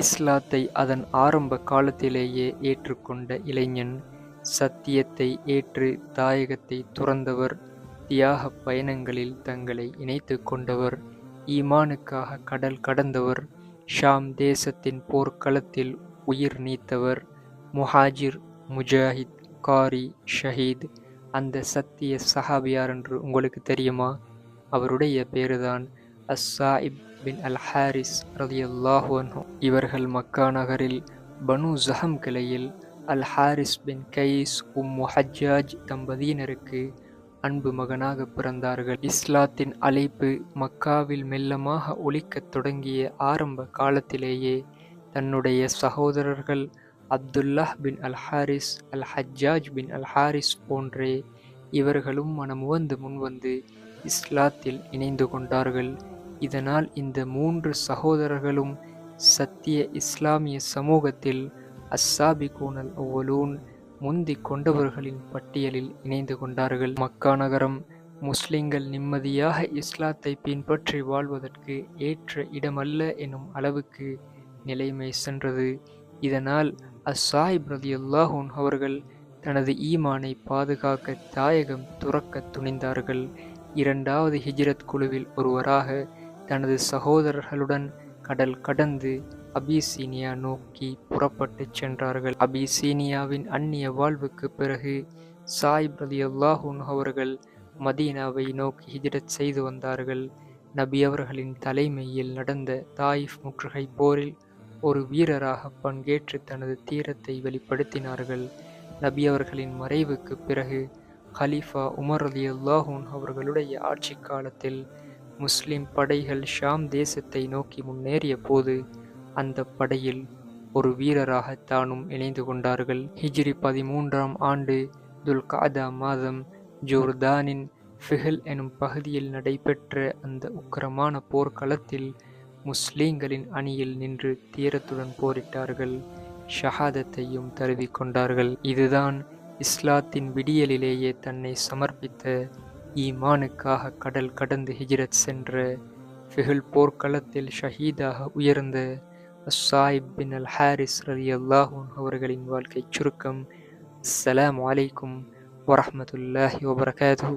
இஸ்லாத்தை அதன் ஆரம்ப காலத்திலேயே ஏற்றுக்கொண்ட இளைஞன், சத்தியத்தை ஏற்று தாயகத்தை துறந்தவர், தியாகப் பயணங்களில் தங்களை இணைத்துக் கொண்டவர், ஈமானுக்காக கடல் கடந்தவர், ஷாம் தேசத்தின் போர்க்களத்தில் உயிர் நீத்தவர், முஹாஜிர், முஜாஹித், காரி, ஷஹீத். அந்த சத்திய சஹாபி யார் என்று உங்களுக்கு தெரியுமா? அவருடைய பேருதான் அஸ்ஸாயிப் பின் அல் ஹாரிஸ் ரலியல்லாஹு அன்ஹு. இவர்கள் மக்கா நகரில் பனு ஜஹம் கிளையில் அல் ஹாரிஸ் பின் கைஸ் ஹஜ்ஜாஜ் தம்பதியினருக்கு அன்பு மகனாக பிறந்தார்கள். இஸ்லாத்தின் அழைப்பு மக்காவில் மெல்லமாக ஒலிக்கத் தொடங்கிய ஆரம்ப காலத்திலேயே தன்னுடைய சகோதரர்கள் அப்துல்லாஹ் பின் அல் ஹாரிஸ், அல் ஹஜ்ஜாஜ் பின் அல் ஹாரிஸ் போன்றே இவர்களும் மனமுவந்து முன்வந்து இஸ்லாத்தில் இணைந்து கொண்டார்கள். இதனால் இந்த 3 சகோதரர்களும் சத்திய இஸ்லாமிய சமூகத்தில் அஸ்ஸாபிகூன் அல் அவ்வலூன் முந்திக் கொண்டவர்களின் பட்டியலில் இணைந்து கொண்டார்கள். மக்கா நகரம் முஸ்லிம்கள் நிம்மதியாக இஸ்லாத்தை பின்பற்றி வாழ்வதற்கு ஏற்ற இடமல்ல எனும் அளவுக்கு நிலைமை சென்றது. இதனால் அஸ்ஸாயிப் ரலியல்லாஹு அன்ஹு அவர்கள் தனது ஈமானை பாதுகாக்க தாயகம் துறக்கத் துணிந்தார்கள். 2வது ஹிஜ்ரத் குழுவில் ஒருவராக தனது சகோதரர்களுடன் கடல் கடந்து அபிசீனியா நோக்கி புறப்பட்டுச் சென்றார்கள். அபிசீனியாவின் அந்நிய வாழ்வுக்கு பிறகு சாயிப் ரலியல்லாஹு அன்ஹு அவர்கள் மதீனாவை நோக்கி ஹிஜ்ரத் செய்து வந்தார்கள். நபி அவர்களின் தலைமையில் நடந்த தாயிஃப் முற்றுகை போரில் ஒரு வீரராக பங்கேற்று தனது தீரத்தை வெளிப்படுத்தினார்கள். நபி அவர்களின் மறைவுக்கு பிறகு ஹலீஃபா உமர் ரலியல்லாஹு அன்ஹு அவர்களுடைய ஆட்சி காலத்தில் முஸ்லிம் படைகள் ஷாம் தேசத்தை நோக்கி முன்னேறிய போது அந்த படையில் ஒரு வீரராக தானும் இணைந்து கொண்டார்கள். ஹிஜ்ரி 13ஆம் ஆண்டு துல்காதா மாதம் ஜோர்தானின் ஃபிஹில் எனும் பகுதியில் நடைபெற்ற அந்த உக்கிரமான போர்க்களத்தில் முஸ்லிம்களின் அணியில் நின்று தீரத்துடன் போரிட்டார்கள். ஷஹாதத்தையும் தழுவிக்கொண்டார்கள். இதுதான் இஸ்லாத்தின் விடியலிலேயே தன்னை சமர்ப்பித்த, ஈமானுக்காக கடல் கடந்து ஹிஜ்ரத் சென்ற, ஃபிஹில் போர்க்களத்தில் ஷஹீதாக உயர்ந்த அஸ்ஸாயிப் பின் அல் ஹாரிஸ் ரலியல்லாஹு அன்ஹு அவர்களின் வாழ்க்கைச் சுருக்கம். அஸ்ஸலாமு அலைக்கும் வரஹ்மத்துல்லாஹி வபரகாதுஹு.